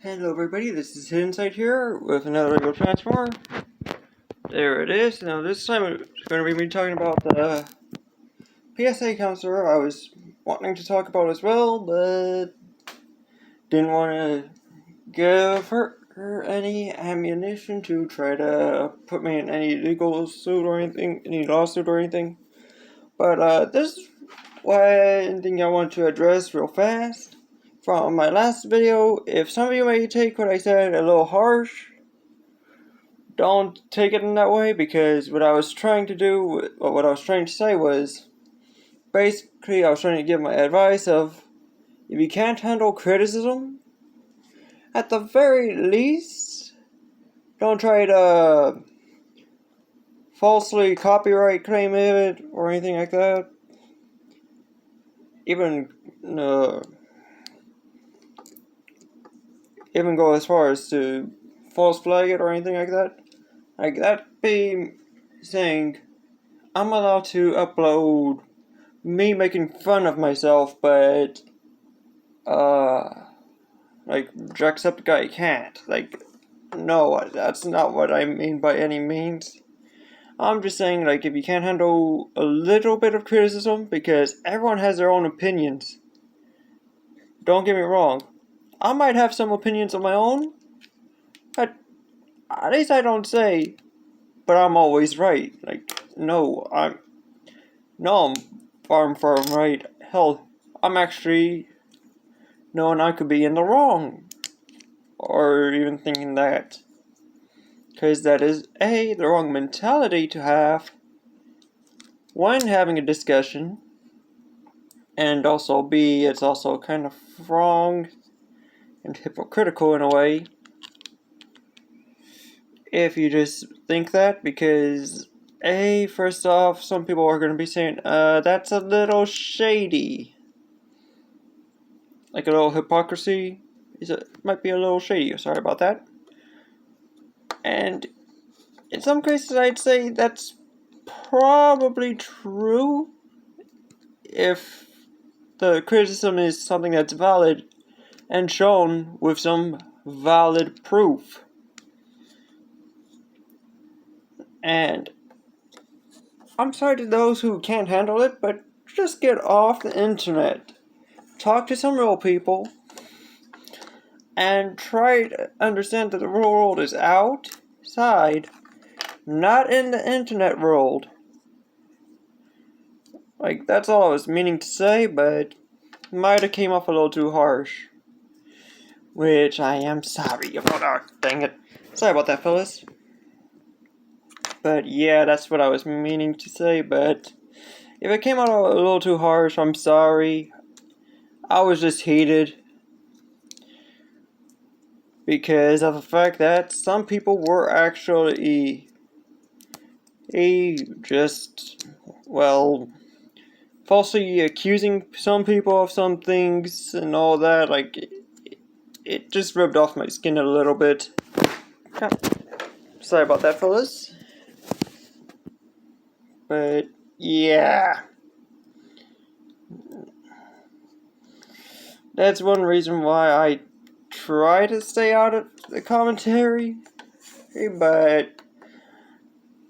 Hello everybody, this is Insight here with another Lego Transformer. There it is. Now this time it's going to be me talking about the PSA counselor I was wanting to talk about as well, but didn't want to give her any ammunition to try to put me in any legal suit or anything, any lawsuit or anything. But this is one thing I want to address real fast. From my last video, if some of you may take what I said a little harsh, don't take it in that way, because what I was trying to do, or what I was trying to say was, basically I was trying to give my advice of, if you can't handle criticism, at the very least, don't try to falsely copyright claim it or anything like that. Even go as far as to false flag it or anything like that. Like that be saying, I'm allowed to upload me making fun of myself, but like Jacksepticeye can't. Like, no, that's not what I mean by any means. I'm just saying, like, if you can't handle a little bit of criticism, because everyone has their own opinions. Don't get me wrong, I might have some opinions of my own, but at least I don't say, but I'm always right. Like, no, I'm far from right. Hell, I'm actually knowing I could be in the wrong, or even thinking that, because that is A, the wrong mentality to have when having a discussion, and also B, it's also kind of wrong and hypocritical in a way if you just think that, because A, first off, some people are going to be saying, that's a little shady. Like a little hypocrisy. Might be a little shady, sorry about that. And in some cases I'd say that's probably true if the criticism is something that's valid and shown with some valid proof. And I'm sorry to those who can't handle it, but just get off the internet. Talk to some real people and try to understand that the real world is outside, not in the internet world. Like, that's all I was meaning to say, but might have came off a little too harsh. Which I am sorry about. Oh, dang it. Sorry about that, fellas. But yeah, that's what I was meaning to say, but if it came out a little too harsh, I'm sorry. I was just heated because of the fact that some people were actually just, well, falsely accusing some people of some things and all that. Like, it just rubbed off my skin a little bit. Sorry about that, fellas. But yeah, that's one reason why I try to stay out of the commentary. But,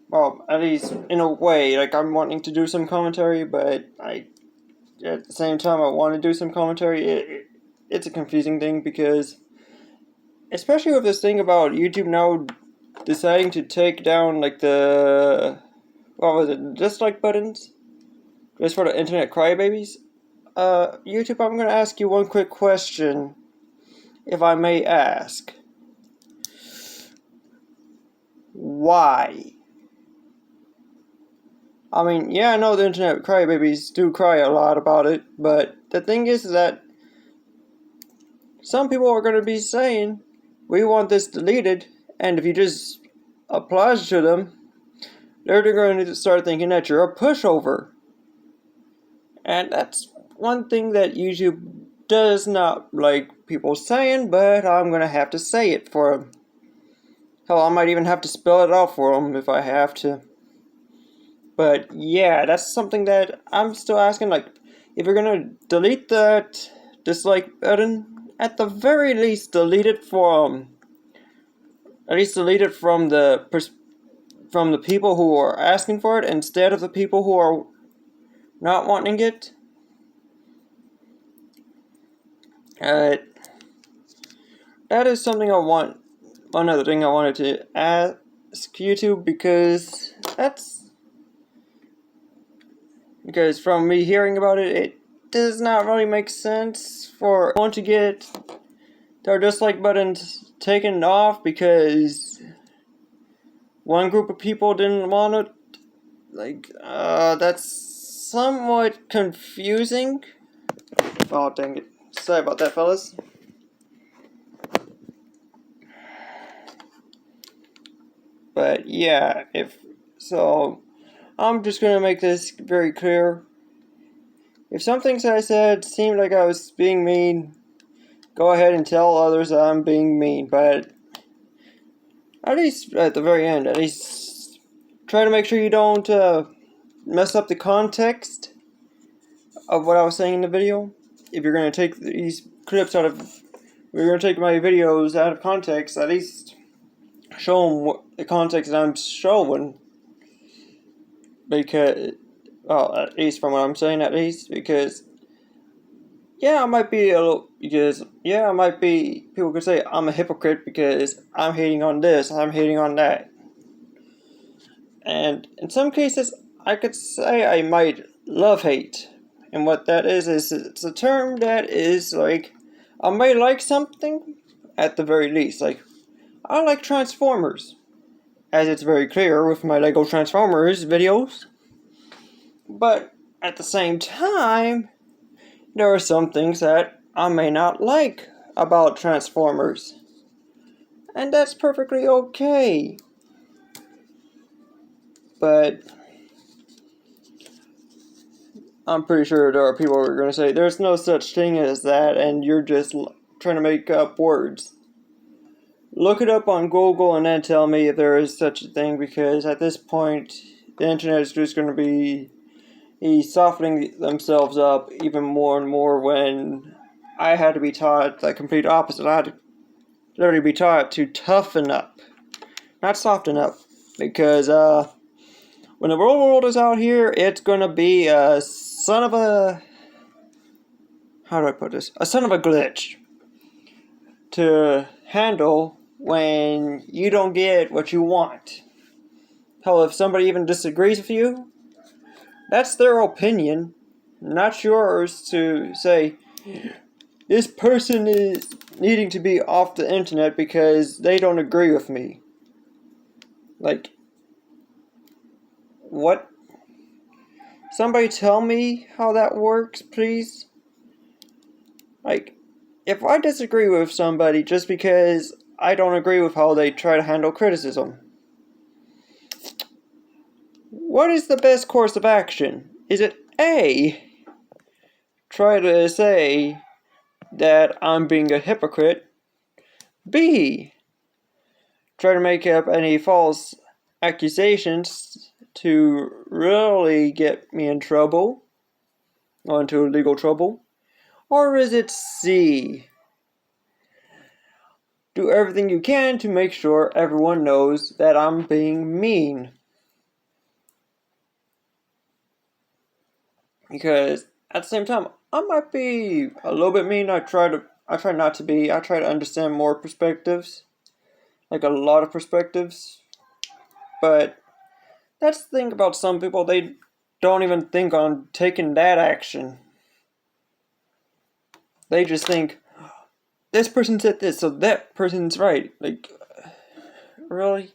well, at least in a way, like, I'm wanting to do some commentary, but at the same time I want to do some commentary. It's a confusing thing, because especially with this thing about YouTube now deciding to take down, like, the, what was it, dislike buttons just for the internet crybabies. YouTube, I'm going to ask you one quick question, if I may ask. Why? I mean, yeah, I know the internet crybabies do cry a lot about it, but the thing is that some people are going to be saying, we want this deleted, and if you just oblige to them, they're going to start thinking that you're a pushover. And that's one thing that YouTube does not like people saying, but I'm going to have to say it for them. Hell, I might even have to spell it out for them if I have to. But yeah, that's something that I'm still asking, like, if you're going to delete that dislike button, at the very least delete it from the people who are asking for it instead of the people who are not wanting it. That is something I want. One other thing I wanted to ask YouTube, because from me hearing about it, it does not really make sense for one to get their dislike buttons taken off because one group of people didn't want it. That's somewhat confusing. Oh, dang it. Sorry about that, fellas. But yeah, I'm just gonna make this very clear. If some things I said seemed like I was being mean, go ahead and tell others that I'm being mean, but at least at the very end, at least try to make sure you don't mess up the context of what I was saying in the video. If you're gonna take these clips you're gonna take my videos out of context, at least show them what the context that I'm showing, because, well, at least from what I'm saying, because, I might be people could say I'm a hypocrite because I'm hating on this, I'm hating on that, and in some cases, I could say I might love hate, and what that is it's a term that is like, I may like something, at the very least, like, I like Transformers, as it's very clear with my LEGO Transformers videos. But at the same time, there are some things that I may not like about Transformers. And that's perfectly okay. But I'm pretty sure there are people who are going to say, there's no such thing as that, and you're just trying to make up words. Look it up on Google and then tell me if there is such a thing, because at this point, the internet is just going to be softening themselves up even more and more when I had to be taught the complete opposite. I had to literally be taught to toughen up, not soften up, because when the real world is out here, it's going to be a son of a glitch to handle when you don't get what you want. Hell, if somebody even disagrees with you, that's their opinion, not yours to say, this person is needing to be off the internet because they don't agree with me. Like, what? Somebody tell me how that works, please? Like, if I disagree with somebody just because I don't agree with how they try to handle criticism, what is the best course of action? Is it A, try to say that I'm being a hypocrite? B, try to make up any false accusations to really get me in trouble, or into legal trouble? Or is it C, do everything you can to make sure everyone knows that I'm being mean? Because at the same time, I might be a little bit mean. I try not to be. I try to understand more perspectives, like a lot of perspectives. But that's the thing about some people, they don't even think on taking that action. They just think, this person said this, so that person's right. Like, really?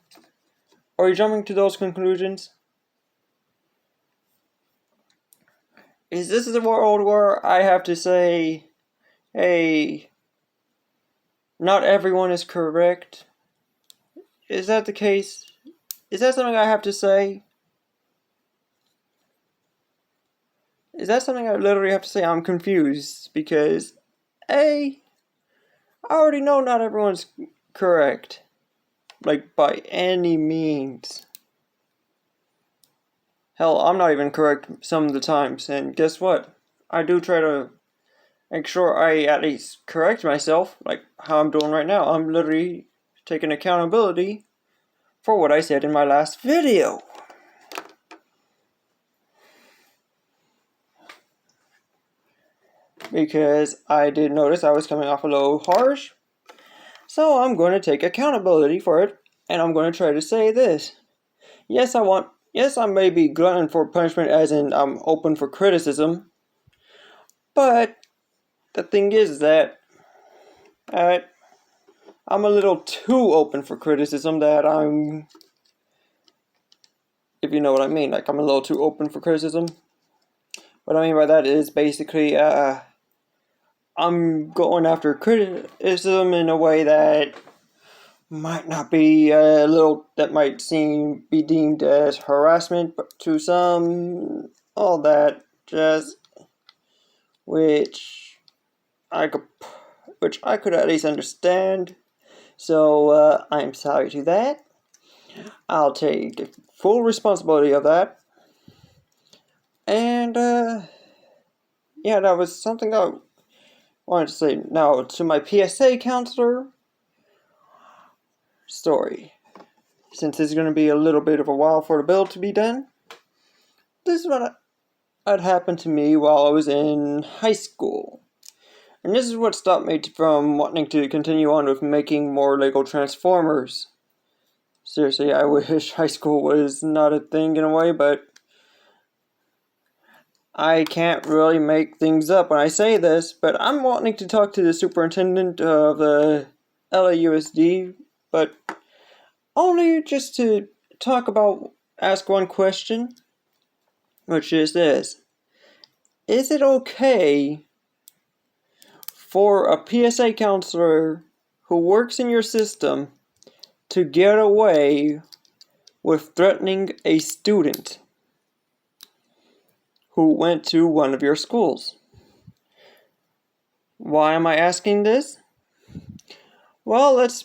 Are you jumping to those conclusions? Is this the world where I have to say, hey, not everyone is correct? Is that the case? Is that something I have to say? Is that something I literally have to say? I'm confused because, A, I already know not everyone's correct. Like, by any means. Hell, I'm not even correct some of the times, and guess what? I do try to make sure I at least correct myself, like how I'm doing right now. I'm literally taking accountability for what I said in my last video. Because I did notice I was coming off a little harsh. So I'm going to take accountability for it, and I'm going to try to say this. Yes, I may be glutton for punishment, as in I'm open for criticism. But the thing is that I'm a little too open for criticism, that if you know what I mean, like I'm a little too open for criticism. What I mean by that is basically, I'm going after criticism in a way that might not be that might be deemed as harassment, but to some, all that just, which I could at least understand. So I'm sorry to that. I'll take full responsibility of that. And yeah, that was something I wanted to say. Now to my PSA counselor story. Since it's going to be a little bit of a while for the bill to be done, this is what had happened to me while I was in high school. And this is what stopped me from wanting to continue on with making more Lego Transformers. Seriously, I wish high school was not a thing in a way, but I can't really make things up when I say this, but I'm wanting to talk to the superintendent of the LAUSD, but only just to ask one question, which is this. Is it okay for a PSA counselor who works in your system to get away with threatening a student who went to one of your schools? Why am I asking this? Well, let's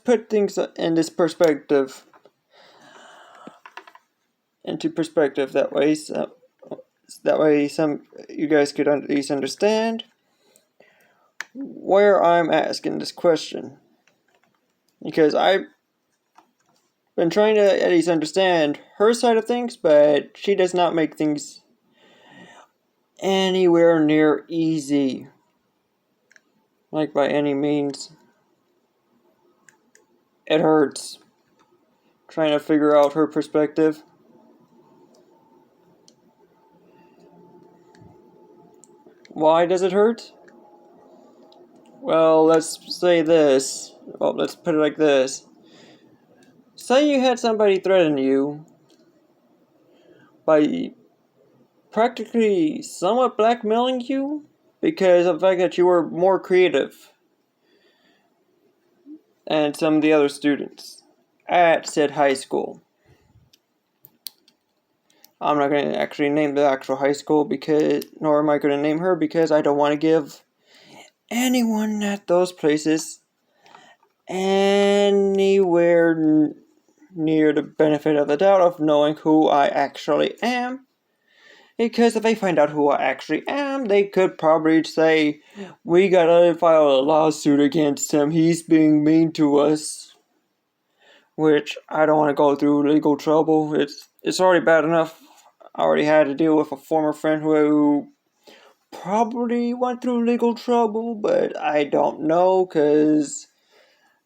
put things in this perspective. Into perspective, that way some you guys could at least understand where I'm asking this question. Because I've been trying to at least understand her side of things, but she does not make things anywhere near easy. Like, by any means. It hurts trying to figure out her perspective. Why does it hurt? Well, let's say this. Well, let's put it like this. Say you had somebody threaten you by practically somewhat blackmailing you because of the fact that you were more creative than some of the other students at said high school. I'm not going to actually name the actual high school, nor am I going to name her, because I don't want to give anyone at those places anywhere near the benefit of the doubt of knowing who I actually am. Because if they find out who I actually am, they could probably say, we gotta file a lawsuit against him, he's being mean to us. Which, I don't want to go through legal trouble. It's already bad enough. I already had to deal with a former friend who probably went through legal trouble, but I don't know, because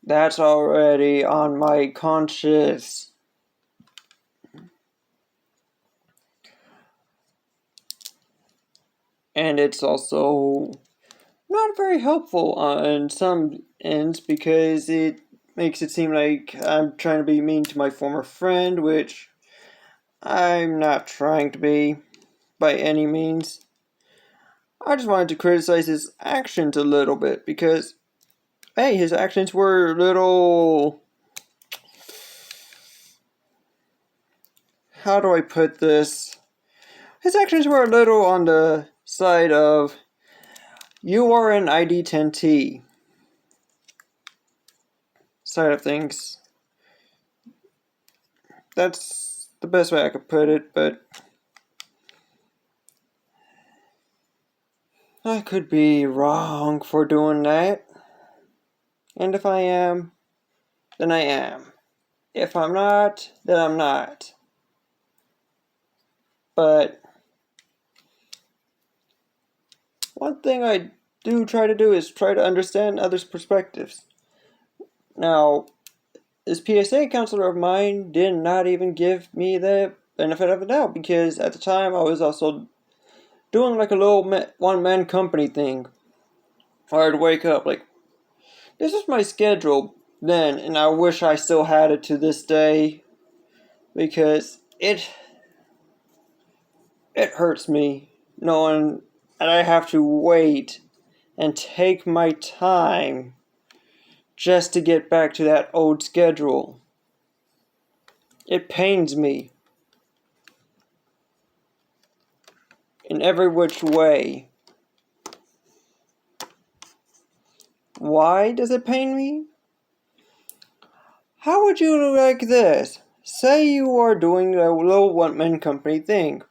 that's already on my conscience. And it's also not very helpful on some ends, because it makes it seem like I'm trying to be mean to my former friend, which I'm not trying to be by any means. I just wanted to criticize his actions a little bit, because, hey, his actions were a little... How do I put this? His actions were a little on the side of, you are an ID10T side of things. That's the best way I could put it, but I could be wrong for doing that. And if I am, then I am. If I'm not, then I'm not. But one thing I do try to do is try to understand others' perspectives. Now, this PSA counselor of mine did not even give me the benefit of the doubt, because at the time I was also doing like a little one-man company thing, where I'd wake up like, this is my schedule then, and I wish I still had it to this day, because it hurts me knowing that I have to wait and take my time just to get back to that old schedule. It pains me in every which way. Why does it pain me? How would you like this? Say you are doing a little one-man company thing.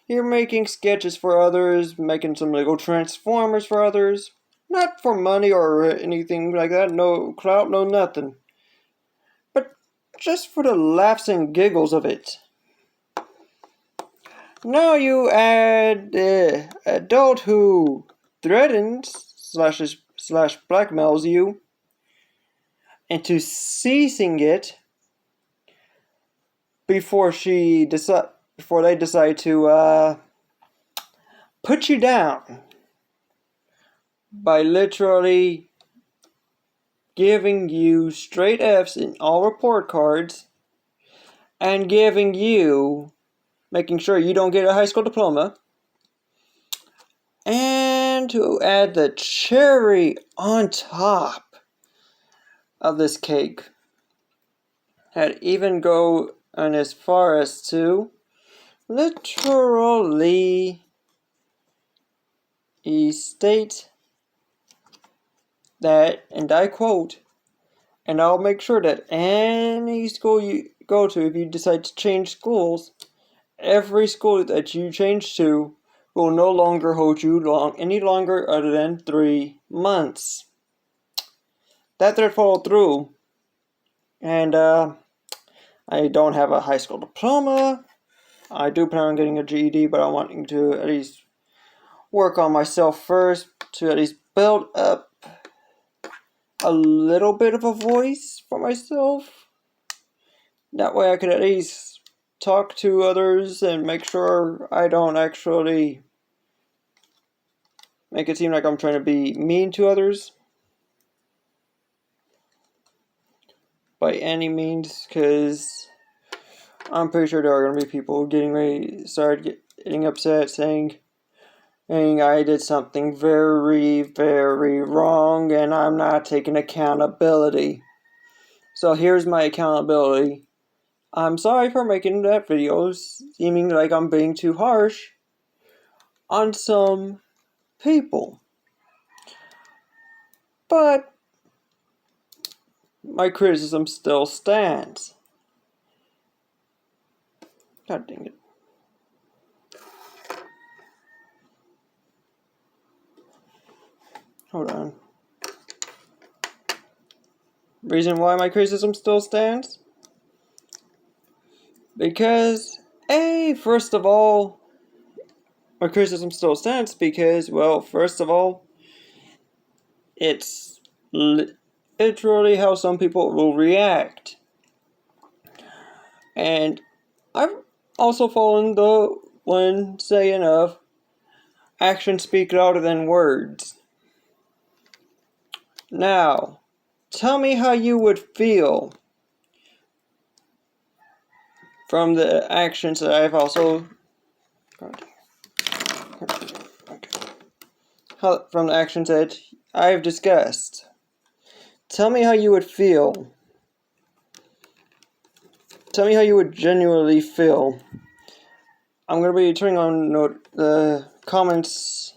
You're making sketches for others, making some Lego Transformers for others. Not for money or anything like that, no clout, no nothing. But just for the laughs and giggles of it. Now you add the adult who threatens slash blackmails you into ceasing it before they decide to put you down by literally giving you straight F's in all report cards and making sure you don't get a high school diploma. And to add the cherry on top of this cake, I'd even go on as far as to literally state that, and I quote, and I'll make sure that any school you go to, if you decide to change schools, every school that you change to will no longer hold you any longer other than 3 months. That threat followed through, and I don't have a high school diploma. I do plan on getting a GED, but I'm wanting to at least work on myself first to at least build up a little bit of a voice for myself. That way I could at least talk to others and make sure I don't actually make it seem like I'm trying to be mean to others by any means, because I'm pretty sure there are going to be people getting upset, saying I did something very, very wrong and I'm not taking accountability. So here's my accountability. I'm sorry for making that video seeming like I'm being too harsh on some people. But my criticism still stands. God dang it. Hold on. Reason why my criticism still stands? Because, first of all, my criticism still stands because, well, first of all, it's literally how some people will react. And I've also fallen the one saying of actions speak louder than words. Now, tell me how you would feel from the actions that I've also from the actions that I've discussed. Tell me how you would feel. Tell me how you would genuinely feel. I'm going to be turning on the comments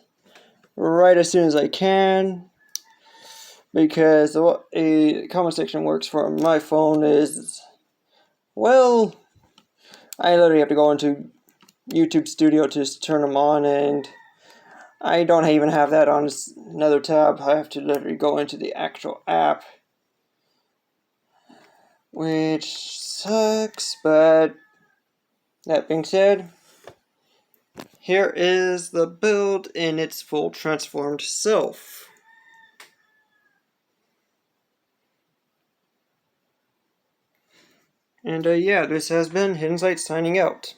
right as soon as I can, because the comment section works for my phone is, well, I literally have to go into YouTube Studio to turn them on, and I don't even have that on another tab. I have to literally go into the actual app, which sucks, but that being said, here is the build in its full transformed self. And yeah, this has been Hidden Sight signing out.